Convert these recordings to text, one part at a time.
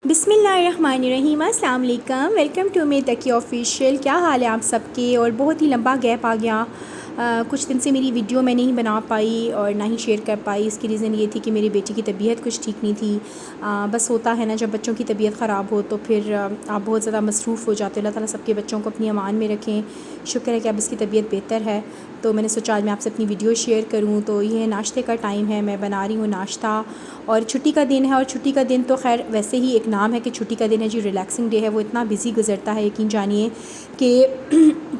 बिस्मिल्लाहिर्रहमानिर्रहीम, अस्सलाम वालेकुम। वेलकम टू मे तकी ऑफिशियल। क्या हाल है आप सबके? और बहुत ही लंबा गैप आ गया। कुछ दिन से मेरी वीडियो मैं नहीं बना पाई और ना ही शेयर कर पाई। इसकी रीज़न ये थी कि मेरी बेटी की तबीयत कुछ ठीक नहीं थी। बस होता है ना, जब बच्चों की तबीयत ख़राब हो तो फिर आप बहुत ज़्यादा मसरूफ़ हो जाते हो। अल्लाह ताला सबके बच्चों को अपनी अमान में रखें। शुक्र है कि अब इसकी तबीयत बेहतर है, तो मैंने सोचा आज मैं आपसे अपनी वीडियो शेयर करूँ। तो ये नाश्ते का टाइम है, मैं बना रही हूँ नाश्ता और छुट्टी का दिन है। और छुट्टी का दिन तो खैर वैसे ही एक नाम है कि छुट्टी का दिन है जी, रिलैक्सिंग डे है। वो इतना बिज़ी गुजरता है, यकीन जानिए कि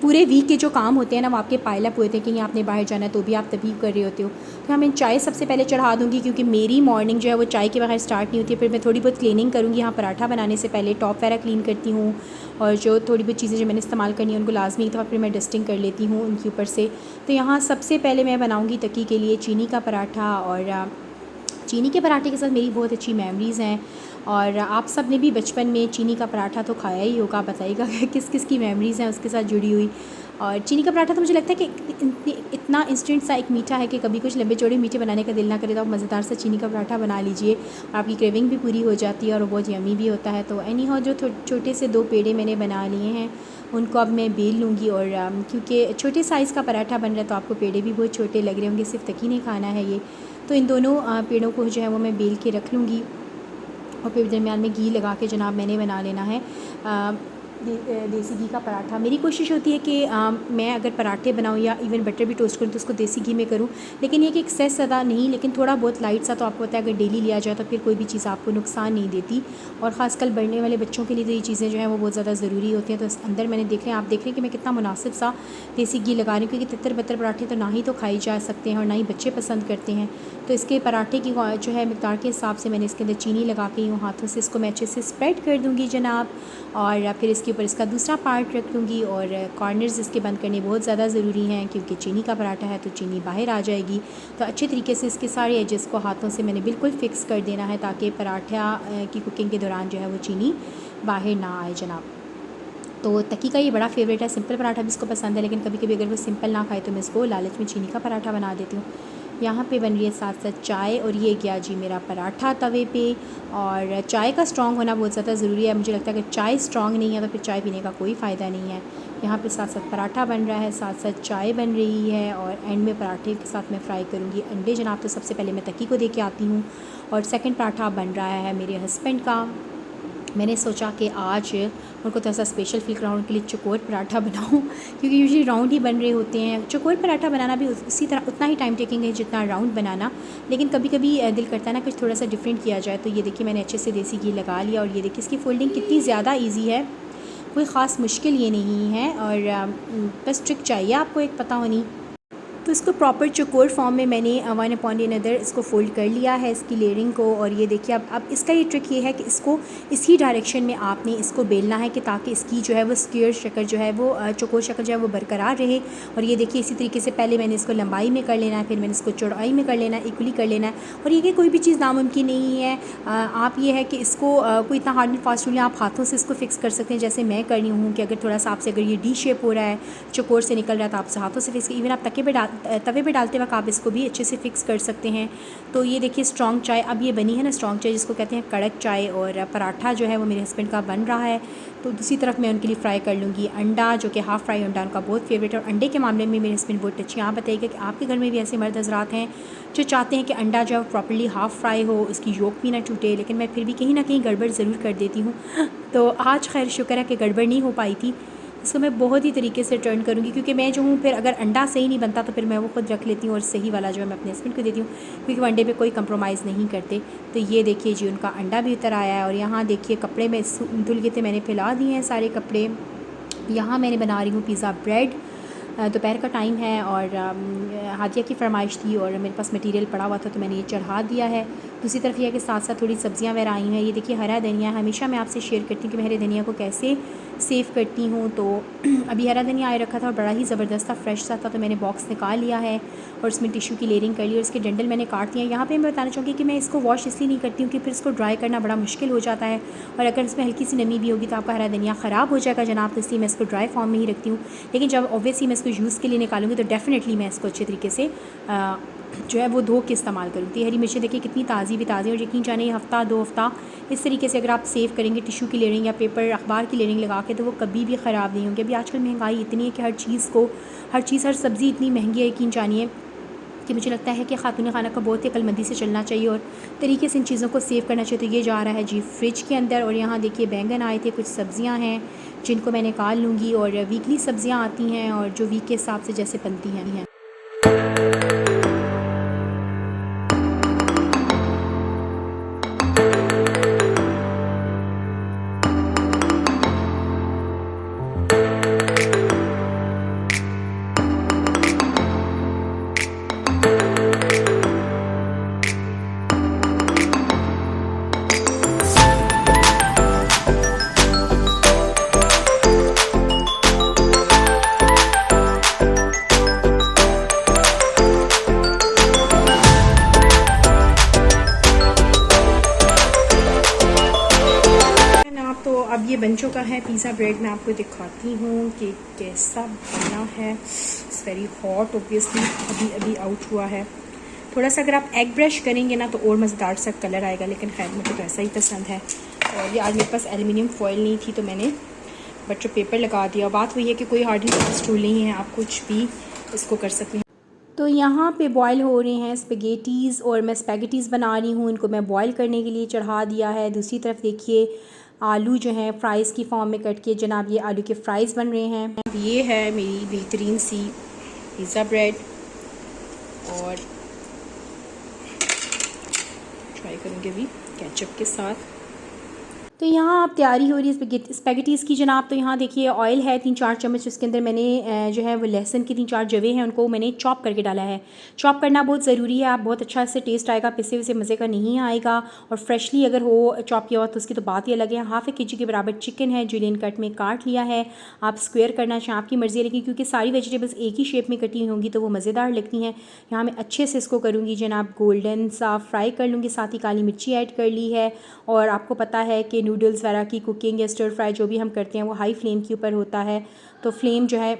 पूरे वीक के जो काम होते हैं ना, वो आपके पाइल अप होते हैं। कहीं आपने बाहर जाना है तो भी आप तभी कर रहे होते हो। तो मैं चाय सबसे पहले चढ़ा दूँगी, क्योंकि मेरी मॉर्निंग जो है वो चाय के बगैर स्टार्ट नहीं होती है। फिर मैं थोड़ी बहुत क्लीनिंग करूँगी। यहाँ पराठा बनाने से पहले टॉप वगैरह क्लीन करती हूँ, और जो थोड़ी बहुत चीज़ें जो मैंने इस्तेमाल करनी है उनको लाजमी एक दफ़ा फिर मैं डस्टिंग कर लेती हूँ उनके ऊपर से। तो यहाँ सबसे पहले मैं बनाऊँगी तकी के लिए चीनी का पराठा। और चीनी के पराठे के साथ मेरी बहुत अच्छी मेमोरीज़ हैं, और आप सब ने भी बचपन में चीनी का पराठा तो खाया ही होगा। बताइएगा किस किस की मेमोरीज़ हैं उसके साथ जुड़ी हुई। और चीनी का पराठा तो मुझे लगता है कि इतना इंस्टेंट सा एक मीठा है कि कभी कुछ लंबे चौड़े मीठे बनाने का दिल ना करे तो आप मज़ेदार सा चीनी का पराठा बना लीजिए, और आपकी क्रेविंग भी पूरी हो जाती है और वो बहुत यम्मी भी होता है। तो एनी हाउ, जो छोटे से 2 पेड़े मैंने बना लिए हैं उनको अब मैं बेल लूँगी। और क्योंकि छोटे साइज़ का पराठा बन रहा है तो आपको पेड़े भी बहुत छोटे लग रहे होंगे, सिर्फ तकी नहीं खाना है ये। तो इन दोनों पेड़ों को जो है वो मैं बेल के रख लूँगी, और फिर दरमियान में घी लगा के जनाब मैंने बना लेना है देसी घी का पराठा। मेरी कोशिश होती है कि मैं अगर पराठे बनाऊँ या इवन बटर भी टोस्ट करूँ तो उसको देसी घी में करूँ, लेकिन ये कि एक्सेस ज़्यादा नहीं, लेकिन थोड़ा बहुत लाइट सा। तो आपको पता है अगर डेली लिया जाए तो फिर कोई भी चीज़ आपको नुकसान नहीं देती, और ख़ासकर बढ़ने वाले बच्चों के लिए तो ये चीज़ें जो हैं वो बहुत ज़्यादा ज़रूरी होती हैं। तो इस अंदर मैंने देख रहे हैं, आप देख रहे हैं कि मैं कितना मुनासिब सा देसी घी लगा रही हूँ, क्योंकि तितर बतर पराठे तो ना ही तो खाए जा सकते हैं और ना ही बच्चे पसंद करते हैं। तो इसके पराठे की जो है मिक़दार के हिसाब से मैंने इसके अंदर चीनी लगा के यूँ हाथों से इसको मैं अच्छे से स्प्रेड कर दूँगी जनाब, और फिर इसके ऊपर इसका दूसरा पार्ट रख दूँगी। और कॉर्नर्स इसके बंद करने बहुत ज़्यादा ज़रूरी हैं, क्योंकि चीनी का पराठा है तो चीनी बाहर आ जाएगी। तो अच्छे तरीके से इसके सारे एजेस को हाथों से मैंने बिल्कुल फ़िक्स कर देना है, ताकि पराठा की कुकिंग के दौरान जो है वो चीनी बाहर ना आए जनाब। तो तकी का ये बड़ा फेवरेट है। सिंपल पराठा भी इसको पसंद है, लेकिन कभी कभी अगर वो सिंपल ना खाए तो मैं इसको लालच में चीनी का पराठा बना देती हूँ। यहाँ पे बन रही है साथ साथ चाय, और ये गया जी मेरा पराठा तवे पे। और चाय का स्ट्रॉन्ग होना बहुत ज़्यादा ज़रूरी है। मुझे लगता है अगर चाय स्ट्रॉन्ग नहीं है तो फिर चाय पीने का कोई फ़ायदा नहीं है। यहाँ पे साथ साथ पराठा बन रहा है, साथ साथ चाय बन रही है, और एंड में पराठे के साथ मैं फ्राई करूँगी अंडे जनाब। तो सबसे पहले मैं तकी को दे के आती हूँ, और सेकंड पराठा बन रहा है मेरे हस्बैंड का। मैंने सोचा कि आज उनको थोड़ा सा स्पेशल फ़ील कराऊँ, उनके लिए चौकोर पराठा बनाऊँ, क्योंकि यूजुअली राउंड ही बन रहे होते हैं। चौकोर पराठा बनाना भी उसी तरह उतना ही टाइम टेकिंग है जितना राउंड बनाना, लेकिन कभी कभी दिल करता है ना कुछ थोड़ा सा डिफरेंट किया जाए। तो ये देखिए मैंने अच्छे से देसी घी लगा लिया, और ये देखिए इसकी फोल्डिंग कितनी ज़्यादा ईजी है, कोई ख़ास मुश्किल ये नहीं है। और बस ट्रिक चाहिए आपको एक पता होनी। तो इसको प्रॉपर चौकोर फॉर्म में मैंने वन अपॉन अनदर इसको फ़ोल्ड कर लिया है, इसकी लेयरिंग को। और ये देखिए अब इसका ये ट्रिक ये है कि इसको इसी डायरेक्शन में आपने इसको बेलना है, कि ताकि इसकी जो है वो स्क्वायर शक्ल जो है वो चौकोर शक्ल जो है वो बरकरार रहे। और ये देखिए इसी तरीके से पहले मैंने इसको लंबाई में कर लेना है, फिर मैंने इसको चौड़ाई में कर लेना है, इक्वली कर लेना है। और ये कि कोई भी चीज़ नामुमकिन नहीं है। आप ये है कि इसको कोई इतना हार्ड एंड फास्ट नहीं, आप हाथों से इसको फिक्स कर सकते हैं, जैसे मैं कर रही हूँ कि अगर थोड़ा सा आपसे अगर ये डी शेप हो रहा है, चौकोर से निकल रहा है, तो आपसे हाथों से फिक्स। इवन आप तवे पे डालते वक्त आप इसको भी अच्छे से फिक्स कर सकते हैं। तो ये देखिए स्ट्रॉन्ग चाय अब ये बनी है ना, स्ट्रॉन्ग चाय जिसको कहते हैं कड़क चाय। और पराठा जो है वो मेरे हस्बैंड का बन रहा है, तो दूसरी तरफ मैं उनके लिए फ्राई कर लूँगी अंडा, जो कि हाफ़ फ्राई अंडा उनका बहुत फेवरेट है। और अंडे के मामले में मेरे हस्बैंड बहुत अच्छे हैं। आप बताइएगा कि आपके घर में भी ऐसे मर्द हज़रात हैं जो चाहते हैं कि अंडा जो है प्रॉपर्ली हाफ़ फ्राई हो, उसकी योक भी ना टूटे, लेकिन मैं फिर भी कहीं ना कहीं गड़बड़ ज़रूर कर देती हूँ। तो आज खैर शुक्र है कि गड़बड़ नहीं हो पाई थी। इसको मैं बहुत ही तरीके से टर्न करूँगी, क्योंकि मैं जो हूँ फिर अगर अंडा सही नहीं बनता तो फिर मैं वो खुद रख लेती हूँ, और सही वाला जो है मैं अपने हस्बैंड को देती हूँ, क्योंकि वो अंडे पे कोई कंप्रोमाइज़ नहीं करते। तो ये देखिए जी उनका अंडा भी उतर आया है। और यहाँ देखिए कपड़े में धुल गए थे, मैंने फैला दिए हैं सारे कपड़े। यहाँ मैंने बना रही हूँ पिज़्ज़ा ब्रेड। दोपहर का टाइम है, और हादिया की फरमाइश थी और मेरे पास मटेरियल पड़ा हुआ था, तो मैंने ये चढ़ा दिया है। दूसरी तरफ यह कि साथ साथ थोड़ी सब्ज़ियाँ वगैरह आई हैं। ये देखिए हरा धनिया, हमेशा मैं आपसे शेयर करती हूँ कि मैं हरे धनिया को कैसे सेव करती हूँ। तो अभी हरा धनिया आए रखा था और बड़ा ही ज़बरदस्त था, फ्रेश सा था, तो मैंने बॉक्स निकाल लिया है और उसमें टिश्यू की लेयरिंग कर ली, और इसके डंडल मैंने काट दिए हैं। यहाँ पे मैं बताना चाहूँगी कि मैं इसको वॉश इसलिए नहीं करती हूँ कि फिर इसको ड्राई करना बड़ा मुश्किल हो जाता है, और अगर इसमें हल्की सी नमी भी होगी तो आपका हरा धनिया ख़राब हो जाएगा जनाब। तो इसलिए मैं इसको ड्राई फॉर्म में ही रखती हूँ। लेकिन जब ऑब्वियसली मैं इसको यूज़ के लिए निकालूंगी तो डेफ़िनेटली मैं इसको अच्छे तरीके से जो है वो धो के इस्तेमाल करूँगी। हरी मिर्चें देखिए कितनी ताज़ी भी ताज़ी, और यकीन जानिए हफ़्ता 2 हफ़्ता इस तरीके से अगर आप सेव करेंगे टिश्यू की लेयरिंग या पेपर अखबार की लेयरिंग लगा के, तो वो कभी भी ख़राब नहीं होंगे। अभी आजकल महंगाई इतनी है कि हर सब्ज़ी इतनी महंगी है, यकीन जानिए कि मुझे लगता है कि ख़ातून खाना का बहुत ही अक्लमंदी से चलना चाहिए और तरीके से इन चीज़ों को सेव करना चाहिए। तो ये जा रहा है जी फ्रिज के अंदर। और यहाँ देखिए बैंगन आए थे, कुछ सब्ज़ियाँ हैं जिनको मैं निकाल लूँगी, और वीकली सब्ज़ियाँ आती हैं और जो वीक के हिसाब से जैसे बनती हैं। तो अब ये बन चुका है पिज़्ज़ा ब्रेड। मैं आपको दिखाती हूँ कि कैसा बना है। इट्स वेरी हॉट, ऑब्वियसली अभी आउट हुआ है। थोड़ा सा अगर आप एग ब्रश करेंगे ना तो और मज़ेदार सा कलर आएगा, लेकिन खैर मुझे तो ऐसा ही पसंद है। और ये आज मेरे पास एल्युमिनियम फॉइल नहीं थी तो मैंने बटर पेपर लगा दिया। बात वही है कि कोई हार्डली स्टूल नहीं है, आप कुछ भी इसको कर सकते हैं। तो यहाँ पे बॉयल हो रहे हैं स्पेगेटीज़, और मैं स्पेगेटीज़ बना रही हूँ। इनको मैं बॉयल करने के लिए चढ़ा दिया है। दूसरी तरफ देखिए आलू जो हैं फ़्राइज़ की फॉर्म में कट के, जनाब ये आलू के फ़्राइज़ बन रहे हैं। ये है मेरी बेहतरीन सी पिज़्ज़ा ब्रेड, और ट्राई करूँगी अभी केचप के साथ। तो यहाँ अब तैयारी हो रही है स्पेगेटीज़ की जनाब। तो यहाँ देखिए ऑयल है 3-4 चम्मच, उसके अंदर मैंने जो है वो लहसुन की 3-4 जवे हैं उनको मैंने चॉप करके डाला है। चॉप करना बहुत ज़रूरी है, आप बहुत अच्छा इससे टेस्ट आएगा, पिसे हुए मज़े का नहीं आएगा। और फ्रेशली अगर हो चॉप किया हुआ तो उसकी तो बात ही अलग है। हाफ़ kg के बराबर चिकन है, जुलियन कट में काट लिया है। आप स्क्वायर करना चाहें आपकी मर्ज़ी है, लेकिन क्योंकि सारी वेजिटेबल्स एक ही शेप में कटी होंगी तो वो मज़ेदार लगती हैं। यहाँ मैं अच्छे से इसको करूँगी जनाब गोल्डन सा फ्राई कर लूँगी। साथ ही काली मिर्ची ऐड कर ली है। और आपको पता है कि नूडल्स वगैरह की कुकिंग या स्टर फ्राई जो भी हम करते हैं वो हाई फ्लेम के ऊपर होता है, तो फ्लेम जो है।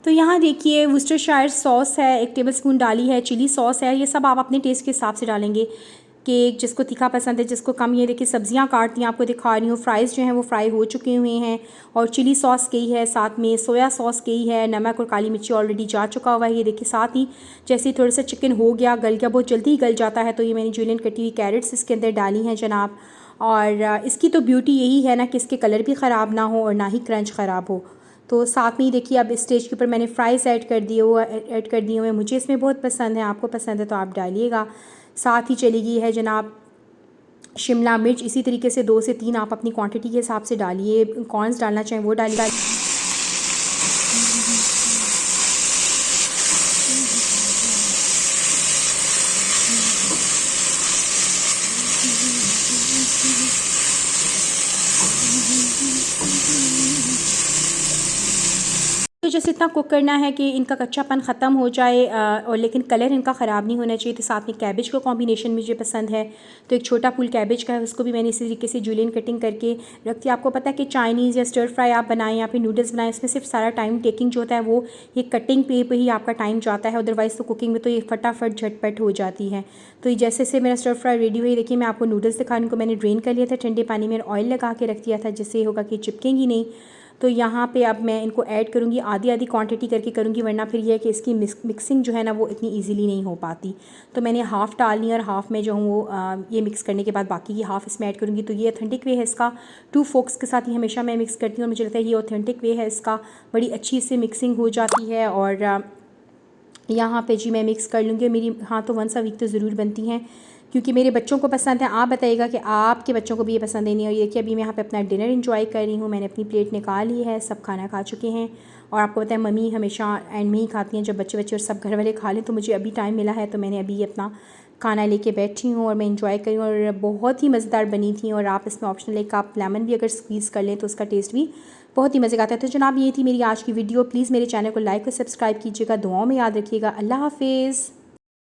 तो यहाँ देखिए वर्सेस्टरशायर सॉस है 1 टेबलस्पून डाली है, चिली सॉस है, ये सब आप अपने टेस्ट के हिसाब से डालेंगे कि जिसको तीखा पसंद है जिसको कम। ये देखिए सब्जियां काटती हैं आपको दिखा रही हूँ। फ्राइज़ जो हैं वो फ्राई हो चुके हुए हैं, और चिली सॉस की है, साथ में सोया सॉस की है, नमक और काली मिर्ची ऑलरेडी जा चुका हुआ है। ये देखिए साथ ही जैसे ही थोड़ा सा चिकन हो गया गल गया, बहुत जल्दी ही गल जाता है, तो ये मैंने जुलियन कटी हुई कैरेट्स इसके अंदर डाली हैं जनाब। और इसकी तो ब्यूटी यही है ना कि इसके कलर भी ख़राब ना हो और ना ही क्रंच ख़राब हो। तो साथ में ही देखिए अब इस स्टेज के ऊपर मैंने फ़्राइज़ ऐड कर दिए हुए। मुझे इसमें बहुत पसंद है, आपको पसंद है तो आप डालिएगा। साथ ही चली गई है जनाब शिमला मिर्च, इसी तरीके से 2 से 3 आप अपनी क्वांटिटी के हिसाब से डालिए। कॉर्न्स डालना चाहें वो डालिए। तो जैसे इतना कुक करना है कि इनका कच्चापन ख़त्म हो जाए, और लेकिन कलर इनका ख़राब नहीं होना चाहिए। तो साथ में कैबेज का कॉम्बिनेशन मुझे पसंद है, तो एक छोटा फूल कैबेज का है, उसको भी मैंने इसी तरीके से जुलियन कटिंग करके रखती है। आपको पता है कि चाइनीज़ या स्टर फ्राई आप बनाएं या फिर नूडल्स बनाएं, इसमें सिर्फ सारा टाइम टेकिंग जो होता है वो ये कटिंग पे ही आपका टाइम जाता है। अदरवाइज़ तो कुकिंग में तो ये फटाफट झटपट हो जाती है। तो ये जैसे मेरा स्टर फ्राई रेडी हुई, देखिए मैं आपको नूडल्स दिखाने को मैंने ड्रेन कर लिया था ठंडे पानी में, ऑयल लगा के रख दिया था, जिससे होगा कि चिपकेंगी नहीं। तो यहाँ पे अब मैं इनको ऐड करूँगी, आधी आधी क्वांटिटी करके करूँगी, वरना फिर यह है कि इसकी मिक्सिंग जो है ना वो इतनी इजीली नहीं हो पाती। तो मैंने हाफ़ डालनी और हाफ़ में जो हूँ वो ये मिक्स करने के बाद बाकी की हाफ़ इसमें ऐड करूँगी। तो ये ऑथेंटिक वे है इसका, 2 फोक्स के साथ ही हमेशा मैं मिक्स करती हूँ, और मुझे लगता है ये ऑथेंटिक वे है इसका, बड़ी अच्छी से मिक्सिंग हो जाती है। और यहाँ पे जी मैं मिक्स कर लूँगी। मेरी हाँ तो वंस अ वीक तो ज़रूर बनती हैं, क्योंकि मेरे बच्चों को पसंद है। आप बताइएगा कि आपके बच्चों को भी ये पसंद है नहीं। और ये कि अभी मैं यहाँ पे अपना डिनर एंजॉय कर रही हूँ, मैंने अपनी प्लेट निकाल ली है, सब खाना खा चुके हैं। और आपको पता है मम्मी हमेशा एंड में ही खाती हैं, जब बच्चे और सब घर वाले खा लें। तो मुझे अभी टाइम मिला है, तो मैंने अभी अपना खाना लेके बैठी हूँ और मैं इंजॉय करी हूँ, और बहुत ही मज़ेदार बनी थी। और आप इसमें ऑप्शनल एक आप लेमन भी अगर स्क्वीज़ कर लें तो उसका टेस्ट भी बहुत ही मज़े का आता है। तो जनाब ये थी मेरी आज की वीडियो। प्लीज़ मेरे चैनल को लाइक और सब्सक्राइब कीजिएगा, दुआओं में याद रखिएगा। अल्लाह हाफिज़।